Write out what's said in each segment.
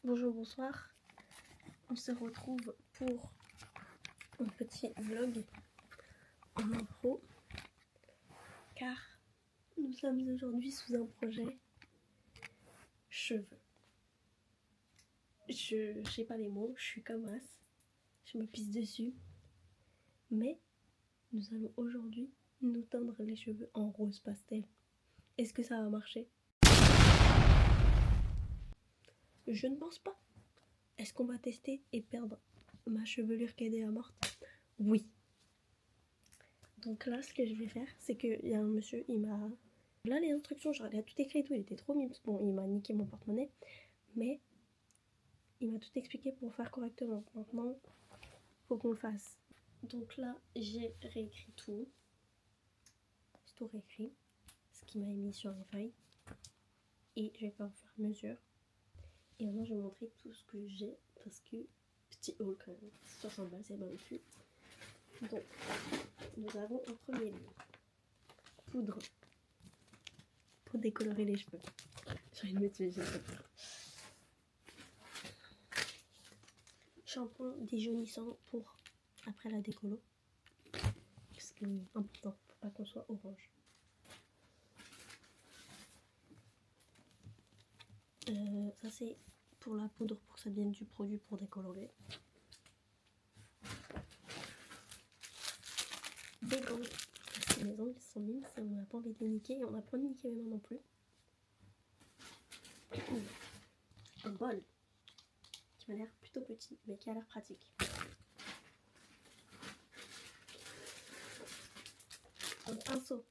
Bonjour, bonsoir. On se retrouve pour un petit vlog en impro car nous sommes aujourd'hui sous un projet cheveux. Je sais pas les mots, je suis comme as, je me pisse dessus. Mais nous allons aujourd'hui nous teindre les cheveux en rose pastel. Est-ce que ça va marcher? Je ne pense pas. Est-ce qu'on va tester et perdre ma chevelure qui est déjà morte? Oui. Donc là, ce que je vais faire, c'est qu'il y a un monsieur, il m'a... Là, les instructions, genre, il a tout écrit et tout, il était trop mignon. Bon, il m'a niqué mon porte-monnaie, mais il m'a tout expliqué pour faire correctement. Maintenant, faut qu'on le fasse. Donc là, j'ai réécrit tout. J'ai tout réécrit, ce qu'il m'a mis sur les feuilles. Et je vais faire mesure. Et maintenant, je vais montrer tout ce que j'ai, parce que petit haul quand même. 60 balles, c'est pas non plus. Donc, nous avons en premier lieu poudre pour décolorer les cheveux. J'ai envie de me tuer, j'ai trop peur. Shampoing déjaunissant pour après la décolo. Parce que important, faut pas qu'on soit orange. Ça c'est pour la poudre pour que ça devienne du produit pour décolorer. Des gants. Parce que mes ongles sont minces et on n'a pas envie de les niquer et on n'a pas envie de niquer mes mains non plus. Un bol qui m'a l'air plutôt petit mais qui a l'air pratique. Un pinceau.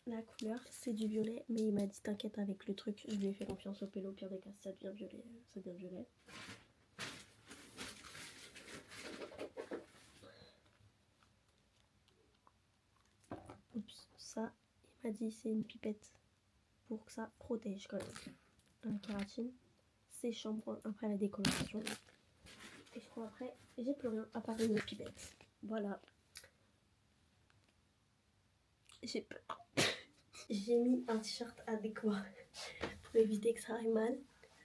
La couleur c'est du violet, mais il m'a dit t'inquiète avec le truc, je lui ai fait confiance au pélo, au pire des cas ça devient violet, ça devient violet. Oups, ça il m'a dit c'est une pipette pour que ça protège quand même. La kératine, c'est shampoing après la décoloration. Et je crois après, j'ai plus rien à part une pipette. Voilà. J'ai peur. J'ai mis un t-shirt adéquat pour éviter que ça aille mal.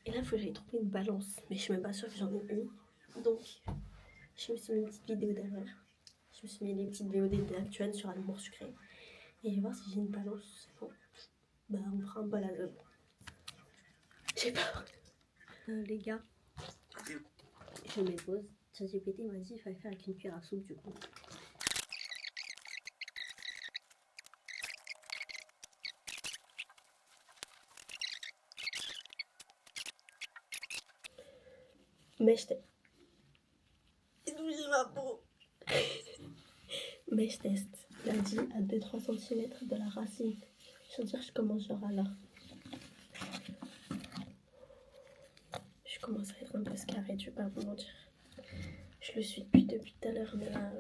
Et là, il faut que j'aille trouver une balance. Mais je suis même pas sûre que j'en ai une. Donc, je me suis mis une petite vidéo derrière. Je me suis mis les petites VOD actuelles sur l'amour sucré. Et je vais voir si j'ai une balance. Bon. Bah, on fera un bol à l'œuvre. J'ai peur. Les gars, je mets pause. ChatGPT m'a dit qu'il fallait faire avec une cuillère à soupe du coup. Mèche test. Touché ma peau. Mèche test. Il a dit à 2-3 cm de la racine. Je veux dire, je commence genre à là. Je commence à être un peu scarrée, je vais pas vous mentir. Je le suis depuis tout à l'heure, mais là...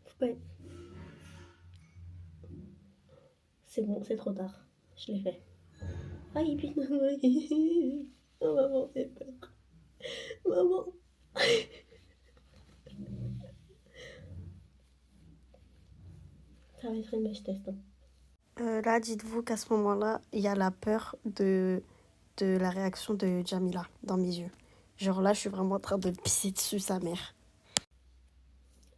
Faut pas... C'est bon, c'est trop tard. Je l'ai fait. Aïe, putain, oh maman, j'ai peur. Maman. Ça va être une mèche test. Là, dites-vous qu'à ce moment-là, il y a la peur de la réaction de Jamila dans mes yeux. Genre là, je suis vraiment en train de pisser dessus sa mère.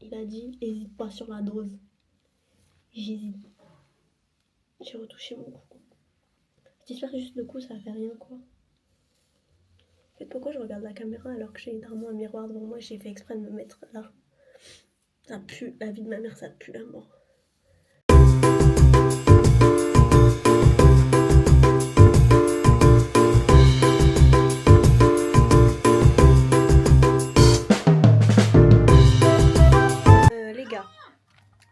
Il a dit, hésite pas sur la dose. J'hésite. J'ai retouché mon cou. J'espère que juste le coup, ça fait rien, quoi. En fait, pourquoi je regarde la caméra alors que j'ai littéralement un miroir devant moi et j'ai fait exprès de me mettre là? Ça pue, la vie de ma mère, ça pue la mort. Les gars,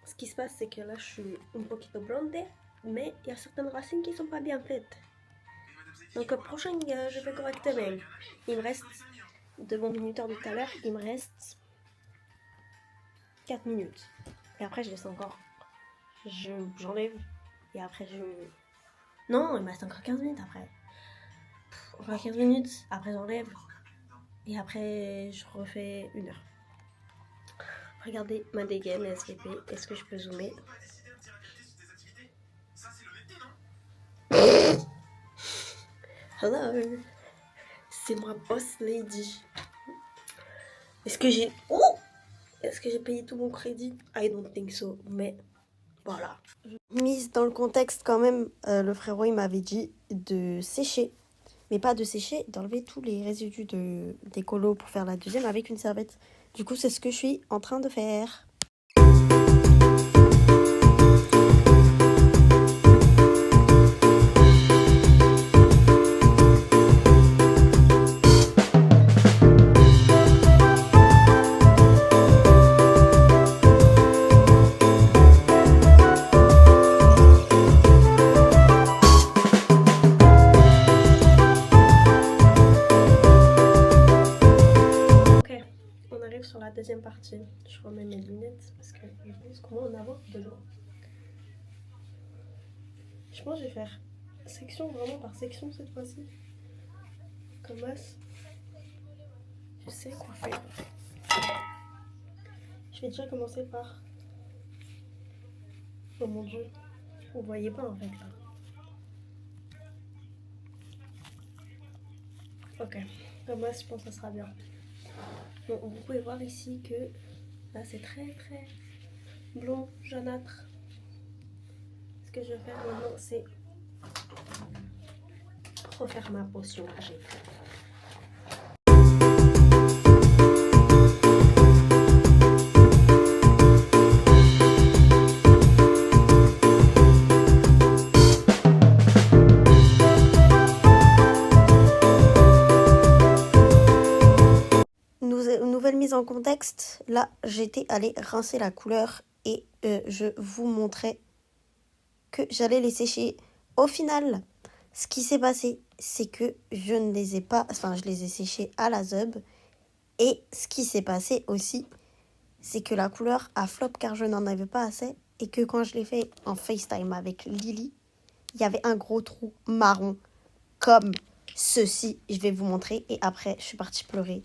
ce qui se passe, c'est que là, je suis un poquito blonde, mais il y a certaines racines qui sont pas bien faites. Donc, prochain, je fais correctement. Il me reste, de mon minuteur de tout à l'heure, il me reste 4 minutes. Et après, je laisse encore. J'enlève. Et après, je... Non, il me reste encore 15 minutes après. Encore 15 minutes. Après, j'enlève. Et après, je refais 1 heure. Regardez ma dégaine SVP. Est-ce que je peux zoomer? Hello, c'est moi boss lady. Est-ce que j'ai payé tout mon crédit? I don't think so, mais voilà. Mise dans le contexte quand même, le frérot il m'avait dit de sécher, mais pas de sécher, d'enlever tous les résidus des colos pour faire la deuxième avec une serviette. Du coup c'est ce que je suis en train de faire. Sur la deuxième partie, je remets mes lunettes parce que je pense qu'on va en avoir besoin. Je pense que je vais faire section vraiment par section cette fois-ci. Commence. Je sais quoi faire. Je vais déjà commencer par. Oh mon dieu, vous voyez pas en fait là. Ok, commence, je pense que ça sera bien. Bon, vous pouvez voir ici que là c'est très très blond, jaunâtre. Ce que je vais faire maintenant c'est refaire ma potion que j'ai faite. Nouvelle mise en contexte, là j'étais allée rincer la couleur et je vous montrais que j'allais les sécher. Au final, ce qui s'est passé, c'est que je ne les ai pas, enfin je les ai séchés à la Zub. Et ce qui s'est passé aussi, c'est que la couleur a flop car je n'en avais pas assez et que quand je l'ai fait en FaceTime avec Lily, il y avait un gros trou marron comme ceci. Je vais vous montrer et après je suis partie pleurer.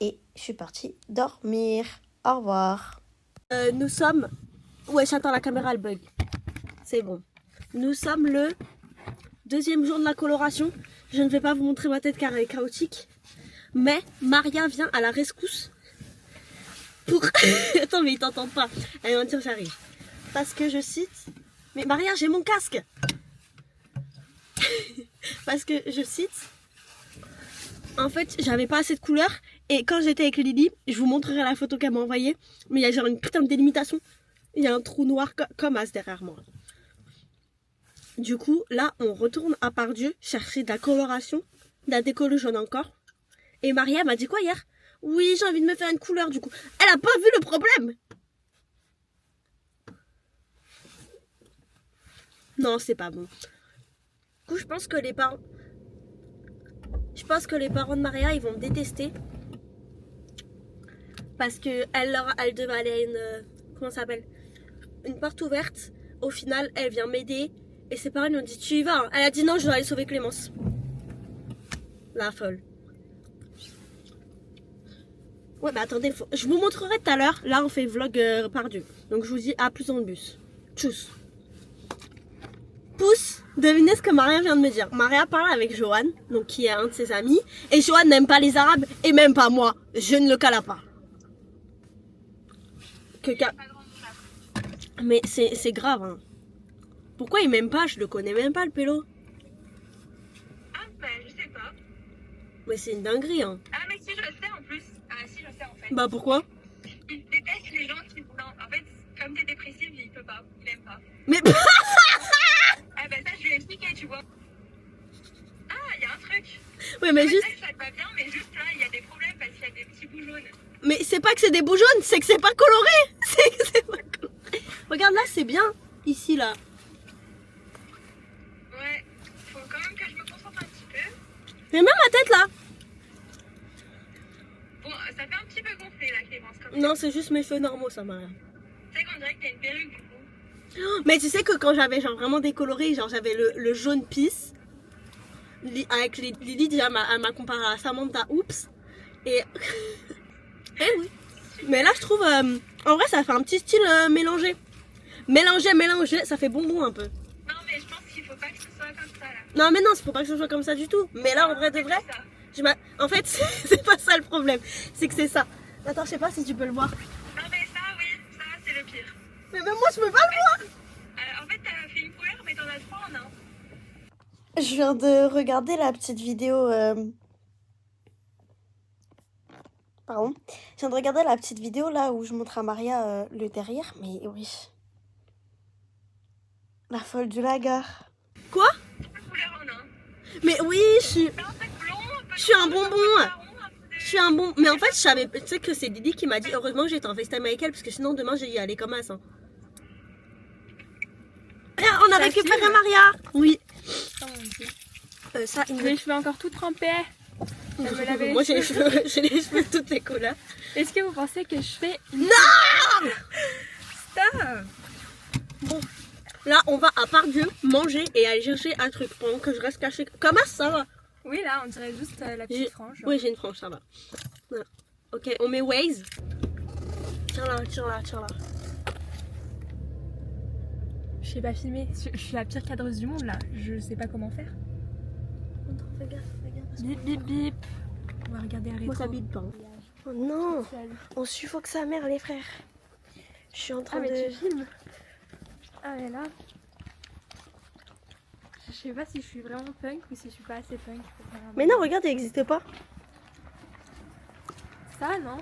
Et je suis partie dormir. Au revoir. Nous sommes... Ouais, j'attends la caméra, elle bug. C'est bon. Nous sommes le deuxième jour de la coloration. Je ne vais pas vous montrer ma tête car elle est chaotique. Mais Maria vient à la rescousse pour... Attends, mais ils t'entendent pas. Elle va me dire j'arrive. Parce que je cite... Mais Maria, j'ai mon casque. Parce que je cite... En fait, j'avais pas assez de couleurs. Et quand j'étais avec Lily, je vous montrerai la photo qu'elle m'a envoyée. Mais il y a genre une putain de délimitation. Il y a un trou noir comme as derrière moi. Du coup, là, on retourne à Pardieu chercher de la coloration, de la décolle jaune encore. Et Maria m'a dit quoi hier? Oui, j'ai envie de me faire une couleur du coup. Elle a pas vu le problème. Non, c'est pas bon. Du coup, je pense que les parents de Maria, ils vont me détester. Parce que elle devait aller à une... Comment ça s'appelle? Une porte ouverte. Au final, elle vient m'aider. Et ses parents lui ont dit, tu y vas hein. Elle a dit non, je dois aller sauver Clémence. La folle. Ouais, mais attendez, je vous montrerai tout à l'heure. Là, on fait vlog Pardieu. Donc, je vous dis à plus dans le bus. Tchuss. Pousse. Devinez ce que Maria vient de me dire. Maria parle avec Johan, donc qui est un de ses amis. Et Johan n'aime pas les Arabes et même pas moi. Je ne le cala pas. Mais c'est grave. Hein. Pourquoi il m'aime pas? Je le connais même pas le pélo. Ah bah je sais pas. Mais c'est une dinguerie hein. Ah mais si je sais en plus. Ah si je sais en fait. Bah pourquoi? Il déteste les gens qui... Non, en fait, comme t'es dépressive, il peut pas. Il aime pas. Mais... Ah bah ça je lui ai expliqué tu vois. Ah il y a un truc. Ouais mais juste... Ça te va bien mais juste là il y a des problèmes parce qu'il y a des petits bouts jaunes. Mais c'est pas que c'est des bouts jaunes, c'est que c'est pas coloré. C'est que c'est pas coloré. Regarde là c'est bien. Ici là. Ouais, faut quand même que je me concentre un petit peu. Mais même ma tête là. Bon, ça fait un petit peu gonflé la Clémence comme ça. Non c'est juste mes cheveux normaux ça Maria. Tu sais qu'on dirait que t'as une perruque du coup. Mais tu sais que quand j'avais genre vraiment décoloré, genre j'avais le jaune pisse. Avec Lily déjà elle m'a comparé à Samantha Oops. Et... Eh oui. Mais là je trouve en vrai ça fait un petit style mélangé. Mélangé, ça fait bonbon un peu. Non mais je pense qu'il faut pas que ce soit comme ça là. Non mais non, faut pas que ce soit comme ça du tout. Mais là, en vrai de vrai, C'est ça. en fait, c'est pas ça le problème. C'est que c'est ça. Attends, je sais pas si tu peux le voir. Non mais ça, oui, ça c'est le pire. Mais même moi, je peux pas le voir. En fait, t'as fait une couleur, mais t'en as 3 en un. Je viens de regarder la petite vidéo. Pardon. Je viens de regarder la petite vidéo là où je montre à Maria le derrière. Mais oui. La folle du lagar. Quoi? Couleur en un. Mais oui, je suis un bonbon. Je suis un bon. Mais en fait, je savais. Tu sais que c'est Didi qui m'a dit heureusement que j'étais en FaceTime avec elle parce que sinon demain j'ai y aller comme as. Hein. Ah, on a récupéré Maria. Oui. Oh mon Dieu. Ça, J'ai les cheveux encore tout trempés. Je vais me laver les moi j'ai cheveux. les cheveux de toutes les couleurs. Est-ce que vous pensez que je fais une... Non. Stop. Bon. Là, on va à Pardieu manger et aller chercher un truc pendant que je reste cachée. Comment ça va? Oui, là, on dirait juste la petite frange. Oui, j'ai une frange, ça va. Voilà. Ok, on met Waze. Tiens là, tiens là, tiens là. Je sais pas filmer. Je suis la pire cadreuse du monde, là. Je sais pas comment faire. Attends, fais gaffe, fais gaffe. Bip, bip, bip. On va regarder un rétro. Moi, ça bite pas. Hein. Oh non, on suffoque sa mère, les frères. Je suis en train Ah, mais de... tu filmes. Ah, mais là... Je sais pas si je suis vraiment punk ou si je suis pas assez punk. pour faire un- Mais non, regarde, il n'existe pas. Ça, non?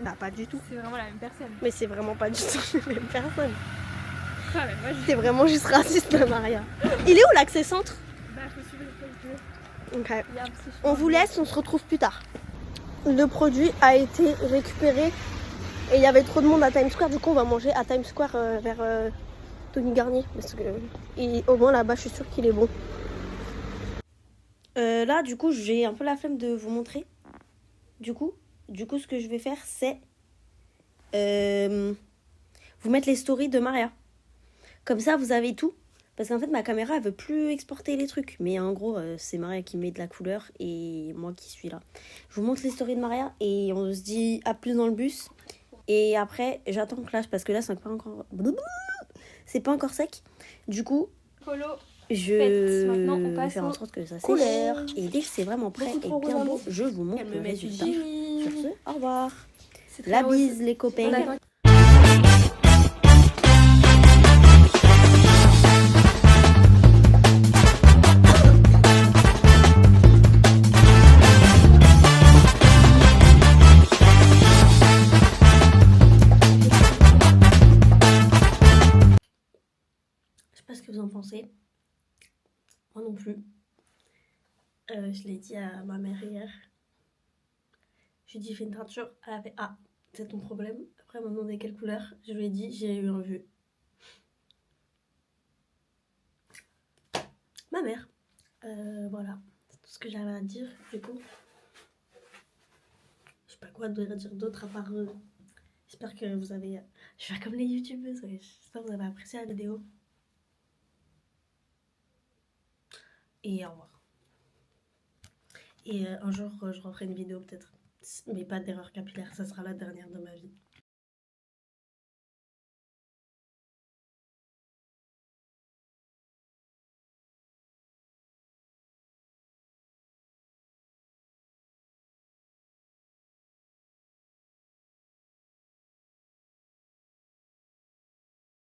Bah, pas du tout. C'est vraiment la même personne. Mais c'est vraiment pas du tout la même personne. Ah, mais moi, je... T'es vraiment juste raciste, Maria. Il est où l'accès centre? Bah, faut suivre les Ok. Il y a un petit On vous laisse, on se retrouve plus tard. Le produit a été récupéré et il y avait trop de monde à Times Square. Du coup, on va manger à Times Square vers Tony Garnier. Parce que au moins là-bas, je suis sûre qu'il est bon. Là, du coup, j'ai un peu la flemme de vous montrer. Du coup, ce que je vais faire, c'est vous mettre les stories de Maria. Comme ça, vous avez tout. Parce qu'en fait, ma caméra, elle veut plus exporter les trucs. Mais en gros, c'est Maria qui met de la couleur et moi qui suis là. Je vous montre les stories de Maria et on se dit à plus dans le bus. Et après, j'attends Clash parce que là, c'est pas encore... C'est pas encore sec. Du coup, Polo. je Faites. Maintenant, on vais passe faire en aux sorte que ça sèche. couleurs. Et dès que c'est vraiment prêt et bien beau, je vous montre le résultat. Sur ce, au revoir. C'est très La rose. bise, les copains. On attend- Je sais pas ce que vous en pensez. Moi non plus. Je l'ai dit à ma mère hier. Je lui ai dit fais une teinture. Elle a fait ah, c'est ton problème. Après elle m'a demandé quelle couleur. Je lui ai dit j'ai eu un vu. Ma mère. Voilà. C'est tout ce que j'avais à dire. Du coup. Je sais pas quoi dire d'autre à part. J'espère que vous avez. Je vais faire comme les youtubeuses. Ouais. J'espère que vous avez apprécié la vidéo. Et au revoir. Et un jour, je referai une vidéo peut-être. Mais pas d'erreur capillaire, ça sera la dernière de ma vie.